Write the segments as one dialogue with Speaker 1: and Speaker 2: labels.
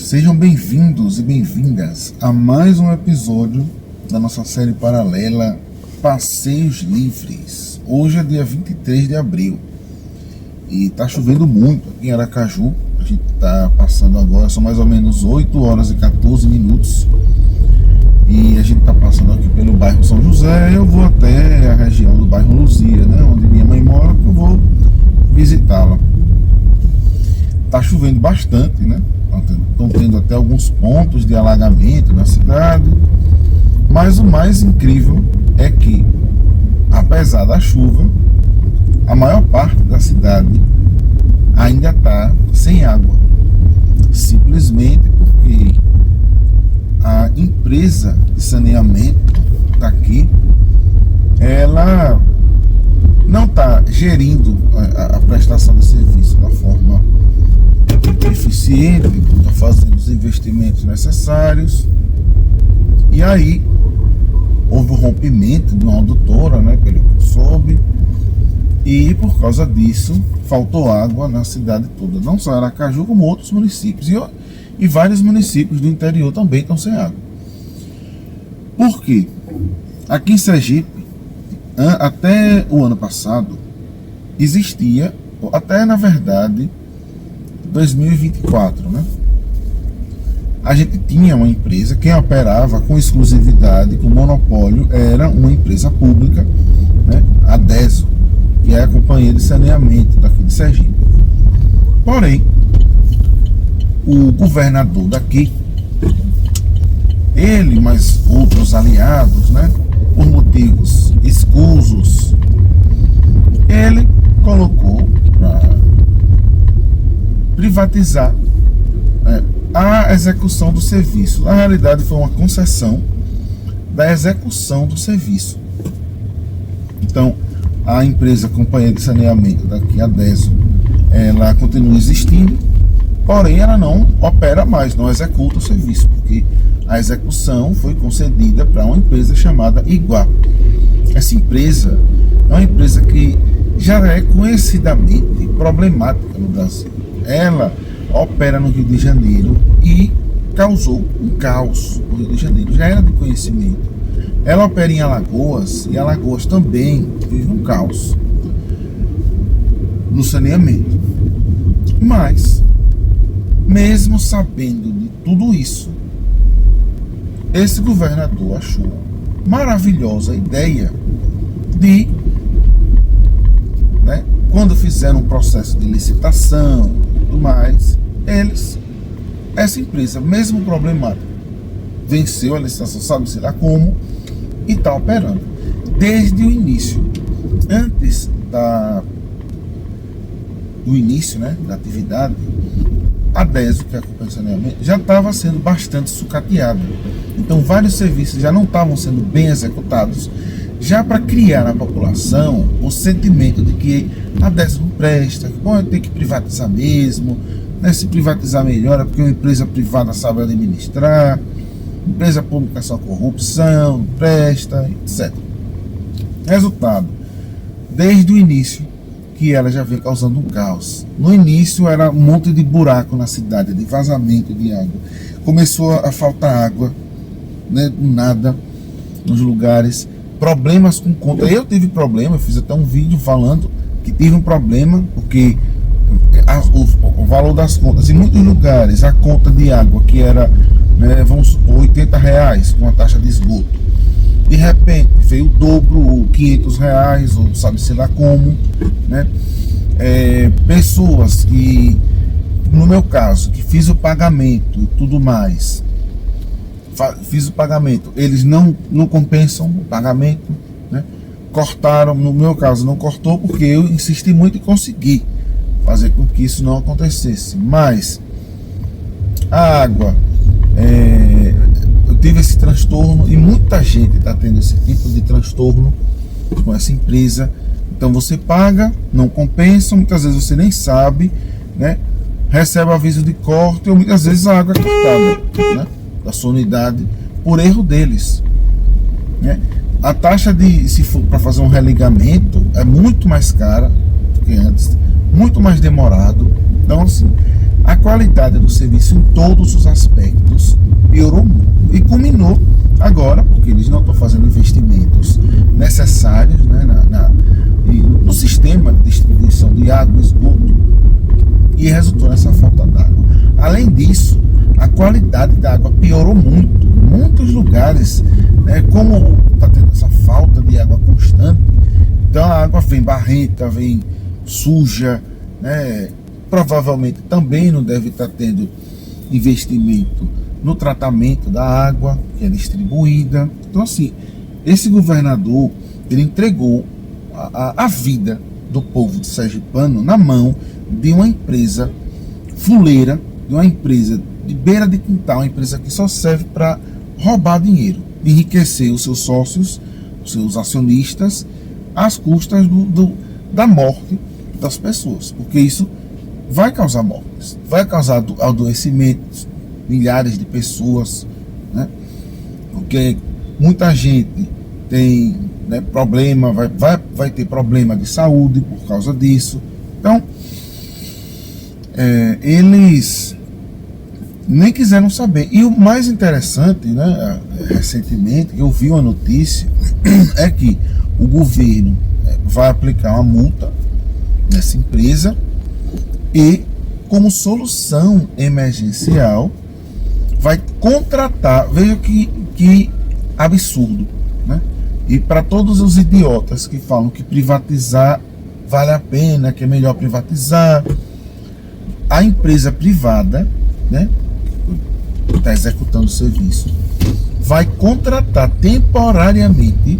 Speaker 1: Sejam bem-vindos e bem-vindas a mais um episódio da nossa série paralela Passeios Livres. Hoje é dia 23 de abril e tá chovendo muito aqui em Aracaju. A gente tá passando agora, são mais ou menos 8 horas e 14 minutos e a gente tá passando aqui pelo bairro São José. Eu vou até a região do bairro Luzia, né, onde minha mãe mora, que eu vou visitá-la. Tá chovendo bastante, né? Estão tendo até alguns pontos de alagamento na cidade, mas o mais incrível é que, apesar da chuva, a maior parte da cidade ainda está sem água, simplesmente porque a empresa de saneamento daqui, ela não está gerindo a prestação de serviço da forma eficiente, está fazendo os investimentos necessários, e aí houve um rompimento de uma adutora, né, pelo que eu soube, e por causa disso faltou água na cidade toda, não só Aracaju como outros municípios, e vários municípios do interior também estão sem água. Por quê? Aqui em Sergipe, até o ano passado, existia, até na verdade 2024, né? A gente tinha uma empresa, quem operava com exclusividade, com monopólio, era uma empresa pública, né? A DESO, que é a companhia de saneamento daqui de Sergipe. Porém, o governador daqui, ele mais outros aliados, né, por motivos escusos, ele colocou para privatizar a execução do serviço. Na realidade foi uma concessão da execução do serviço. Então a empresa companhia de saneamento daqui, a DESO, ela continua existindo, porém ela não opera mais, não executa o serviço, porque a execução foi concedida para uma empresa chamada Iguá. Essa empresa é uma empresa que já é conhecidamente problemática no Brasil. Ela opera no Rio de Janeiro e causou um caos no Rio de Janeiro, já era de conhecimento. Ela opera em Alagoas e Alagoas também vive um caos no saneamento. Mas, mesmo sabendo de tudo isso, esse governador achou maravilhosa a ideia de, né, quando fizeram um processo de licitação e tudo mais, essa empresa, mesmo problemática, venceu a licitação, sabe-se lá como, e está operando. Desde o início, antes do início, né, da atividade, a DESO, que é a companhia de saneamento, já estava sendo bastante sucateada. Então vários serviços já não estavam sendo bem executados, já para criar na população o sentimento de que a DESO não presta, que bom, tem que privatizar mesmo, né? Se privatizar melhor é porque uma empresa privada sabe administrar, empresa pública é só corrupção, não presta, etc. Resultado, desde o início que ela já vem causando um caos. No início era um monte de buraco na cidade, de vazamento de água. Começou a faltar água, né, do nada, nos lugares. Problemas com conta. Eu tive problema, eu fiz até um vídeo falando que tive um problema, porque o valor das contas, em muitos lugares, a conta de água que era, né, vamos supor, R$80 com a taxa de esgoto, de repente veio o dobro, ou R$500, ou sabe-se lá como, né? Pessoas que, no meu caso, que fiz o pagamento e tudo mais, fiz o pagamento, eles não compensam o pagamento, né? Cortaram, no meu caso não cortou, porque eu insisti muito em conseguir fazer com que isso não acontecesse, mas a água, eu tive esse transtorno e muita gente está tendo esse tipo de transtorno com essa empresa. Então você paga, não compensa, muitas vezes você nem sabe, né? Recebe aviso de corte, ou muitas vezes a água é cortada, né, da sua unidade por erro deles, né? A taxa se for para fazer um religamento, é muito mais cara do que antes, muito mais demorado. Então assim, a qualidade do serviço em todos os aspectos piorou muito. E culminou agora, porque eles não estão fazendo investimentos necessários, né, no sistema de distribuição de água e esgoto, e resultou nessa falta d'água. Além disso, a qualidade da água piorou muito. Muitos lugares, né, como está tendo essa falta de água constante, então a água vem barrenta, vem suja, né? Provavelmente também não deve estar tendo investimento no tratamento da água que é distribuída. Então, assim, esse governador, ele entregou a vida do povo de sergipano na mão de uma empresa fuleira, de uma empresa de beira de quintal, uma empresa que só serve para roubar dinheiro, enriquecer os seus sócios, os seus acionistas, às custas da morte das pessoas, porque isso vai causar mortes, vai causar adoecimentos, milhares de pessoas, né? Porque muita gente tem, né, problema, vai ter problema de saúde por causa disso. Então, eles nem quiseram saber. E o mais interessante, né, recentemente, eu vi uma notícia, é que o governo vai aplicar uma multa nessa empresa e, como solução emergencial, vai contratar, veja que absurdo, né? E para todos os idiotas que falam que privatizar vale a pena, que é melhor privatizar, a empresa privada, né, está executando o serviço, vai contratar temporariamente,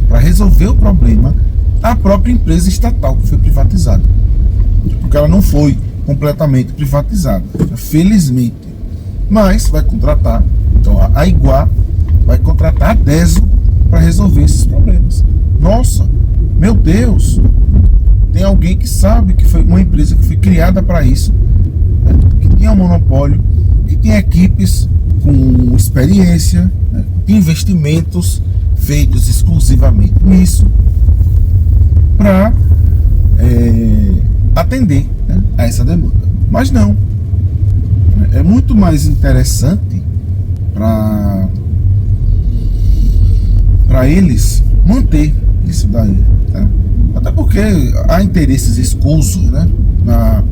Speaker 1: para resolver o problema, a própria empresa estatal que foi privatizada, porque ela não foi completamente privatizada, felizmente, mas vai contratar. Então a Iguá vai contratar a DESO para resolver esses problemas. Nossa, meu Deus, tem alguém que sabe que foi uma empresa que foi criada para isso, né, que tinha um monopólio, que tem equipes com experiência, né, tem investimentos feitos exclusivamente nisso, para atender, né, a essa demanda. Mas não, é muito mais interessante para eles manter isso daí, né? Até porque há interesses escusos, né, na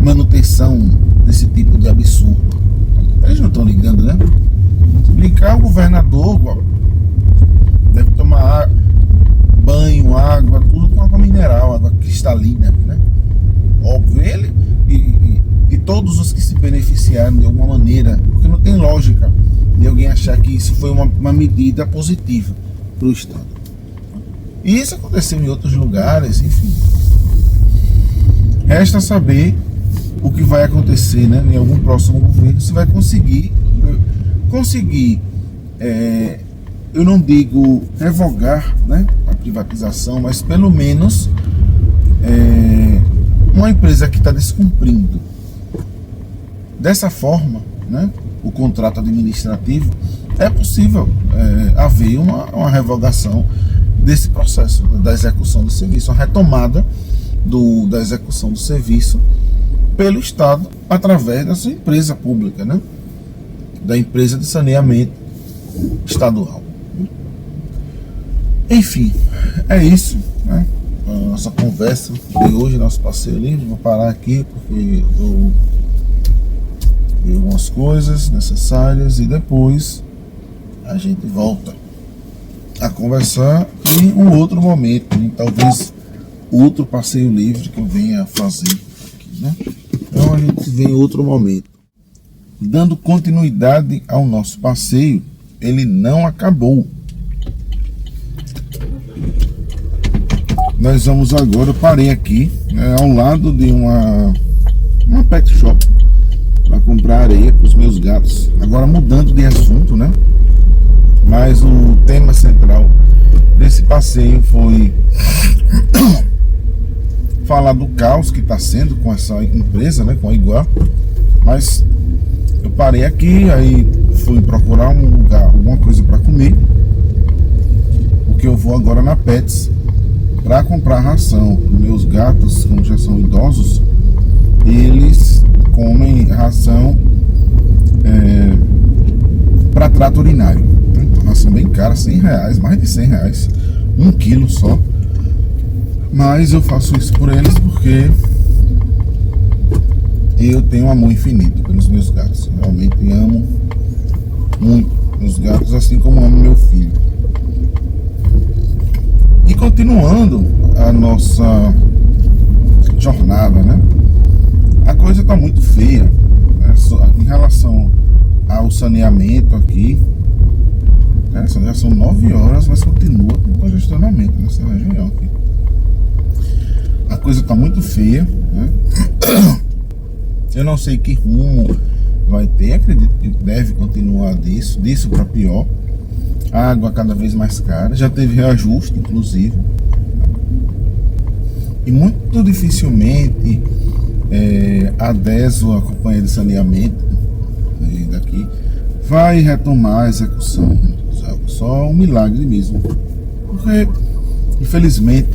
Speaker 1: manutenção desse tipo de absurdo. Eles não estão ligando, né? Se brincar, o governador deve tomar banho, água, tudo com água mineral, água cristalina, né? Óbvio, ele e todos os que se beneficiaram de alguma maneira, porque não tem lógica de alguém achar que isso foi uma medida positiva para o Estado. E isso aconteceu em outros lugares, enfim. Resta saber o que vai acontecer, né, em algum próximo governo, se vai conseguir, eu não digo revogar, né, a privatização, mas pelo menos uma empresa que está descumprindo dessa forma, né, o contrato administrativo, é possível haver uma revogação desse processo, da execução do serviço, a retomada da execução do serviço pelo Estado através da sua empresa pública, né, da empresa de saneamento estadual. Enfim, é isso, né, a nossa conversa de hoje, nosso passeio livre. Vou parar aqui porque eu vi algumas coisas necessárias e depois a gente volta a conversar em um outro momento, em talvez outro passeio livre que eu venha fazer aqui, né? Então a gente se vê em outro momento. Dando continuidade ao nosso passeio, ele não acabou. Nós vamos agora, eu parei aqui, né, ao lado de uma pet shop para comprar areia para os meus gatos. Agora mudando de assunto, né? Mas o tema central desse passeio foi falar do caos que está sendo com essa empresa, né, com a Iguá. Mas eu parei aqui, aí fui procurar um lugar, alguma coisa para comer, porque eu vou agora na Pets para comprar ração. Meus gatos, como já são idosos, eles comem ração para trato urinário. Uma ração bem cara, R$100, mais de R$100, 1 quilo só. Mas eu faço isso por eles porque eu tenho um amor infinito pelos meus gatos. Realmente amo muito meus gatos, assim como amo meu filho. E continuando a nossa jornada, né? A coisa está muito feia, né? Em relação ao saneamento aqui, né? Já são 9 horas, mas continua com congestionamento nessa região aqui. A coisa está muito feia, né? Eu não sei que rumo vai ter, acredito que deve continuar disso para pior. A água cada vez mais cara, já teve reajuste, inclusive. E muito dificilmente a DESO, a Companhia de Saneamento daqui, vai retomar a execução. Só um milagre mesmo. Porque, infelizmente,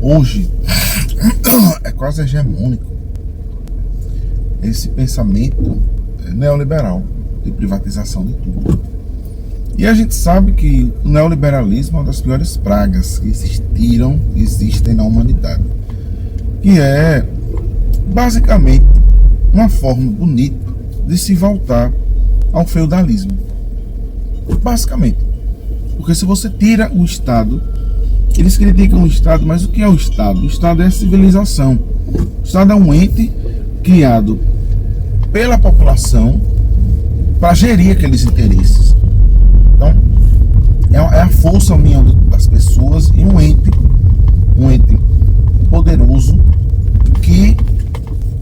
Speaker 1: hoje é quase hegemônico esse pensamento neoliberal de privatização de tudo. E a gente sabe que o neoliberalismo é uma das piores pragas que existem na humanidade, que é basicamente uma forma bonita de se voltar ao feudalismo. Basicamente, porque se você tira o Estado, eles criticam o Estado, mas o que é o Estado? O Estado é a civilização. O Estado é um ente criado pela população para gerir aqueles interesses. Então, é a força união das pessoas e um ente poderoso que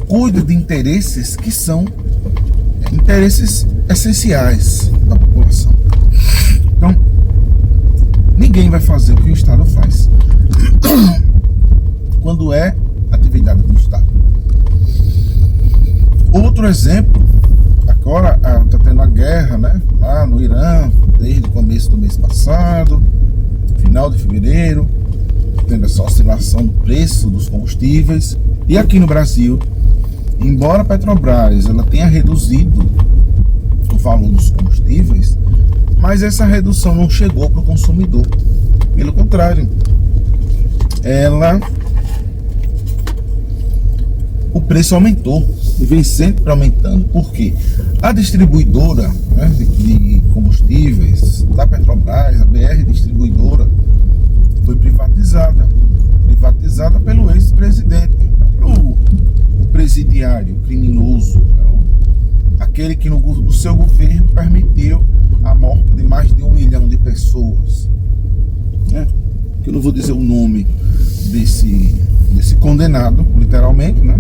Speaker 1: cuida de interesses que são interesses essenciais da população. Então, ninguém vai fazer o que o Estado faz quando é atividade do Estado. Outro exemplo, agora está tendo a guerra, né, lá no Irã, desde o começo do mês passado, final de fevereiro, tendo essa oscilação do preço dos combustíveis. E aqui no Brasil, embora a Petrobras ela tenha reduzido o valor dos combustíveis, mas essa redução não chegou para o consumidor. Pelo contrário, o preço aumentou e vem sempre aumentando. Por quê? A distribuidora, né, de combustíveis da Petrobras, a BR Distribuidora, foi privatizada pelo ex-presidente, o presidiário criminoso, né, aquele que no seu governo permitiu a morte de mais de 1 milhão de pessoas, né? Que eu não vou dizer o nome desse condenado, literalmente, né?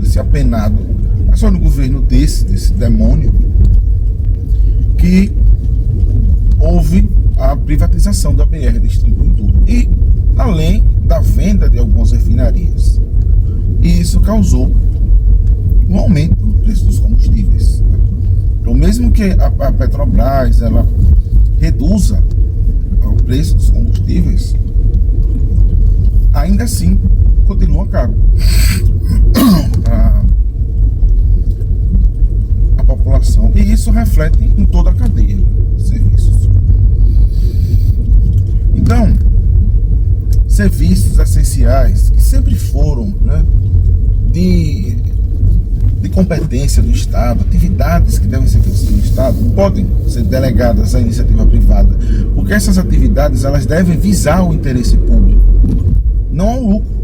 Speaker 1: Desse apenado, mas só no governo desse demônio que houve a privatização da BR Distribuidora e além da venda de algumas refinarias. E isso causou um aumento no preço dos combustíveis. Então, mesmo que a Petrobras ela reduza o preço dos combustíveis, ainda assim continua caro para a população. E isso reflete em toda a cadeia de serviços. Então, serviços essenciais que sempre foram, né, de competência do Estado, atividades que devem ser feitas pelo Estado, podem ser delegadas à iniciativa privada, porque essas atividades elas devem visar o interesse público, não ao lucro.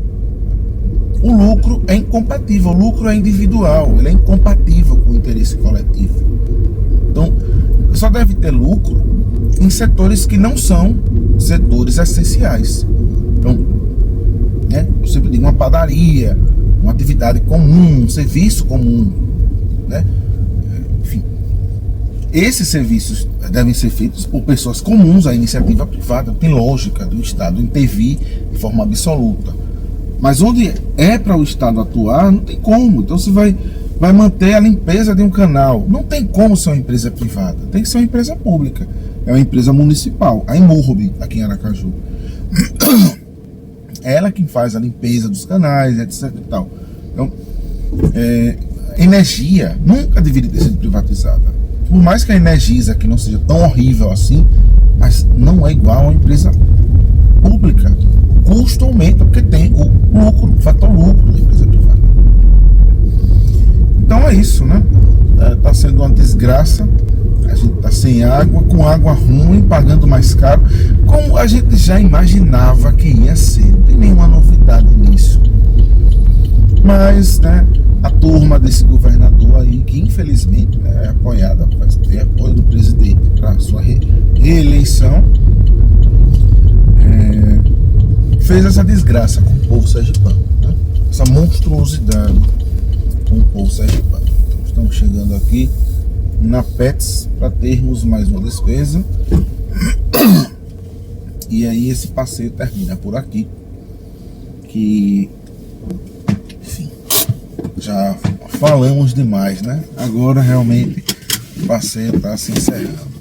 Speaker 1: O lucro é incompatível, o lucro é individual, ele é incompatível com o interesse coletivo. Então, só deve ter lucro em setores que não são setores essenciais. Então, né, eu sempre digo uma padaria, uma atividade comum, um serviço comum, né? Enfim, esses serviços devem ser feitos por pessoas comuns. A iniciativa privada tem lógica do Estado intervir de forma absoluta, mas onde é para o Estado atuar, não tem como. Então você vai manter a limpeza de um canal, não tem como ser uma empresa privada, tem que ser uma empresa pública, é uma empresa municipal, a Imurb, aqui em Aracaju. É ela quem faz a limpeza dos canais, etc e tal. Então, energia nunca deveria ter sido privatizada. Por mais que a Energisa aqui não seja tão horrível assim, mas não é igual a uma empresa pública. O custo aumenta porque tem o lucro, o fator lucro da empresa privada. Então é isso, né? Tá sendo uma desgraça. A gente tá sem água, com água ruim, pagando mais caro, como a gente já imaginava que ia ser. Não tem nenhuma novidade nisso. Mas, né, a turma desse governador aí, que infelizmente, né, é apoiada, vai ter apoio do presidente para sua reeleição, fez essa desgraça com o povo sergipano, né? Essa monstruosidade com o povo sergipano. Então, estamos chegando aqui na Pets para termos mais uma despesa. E aí esse passeio termina por aqui, que, enfim, já falamos demais, né? Agora realmente o passeio está se encerrando.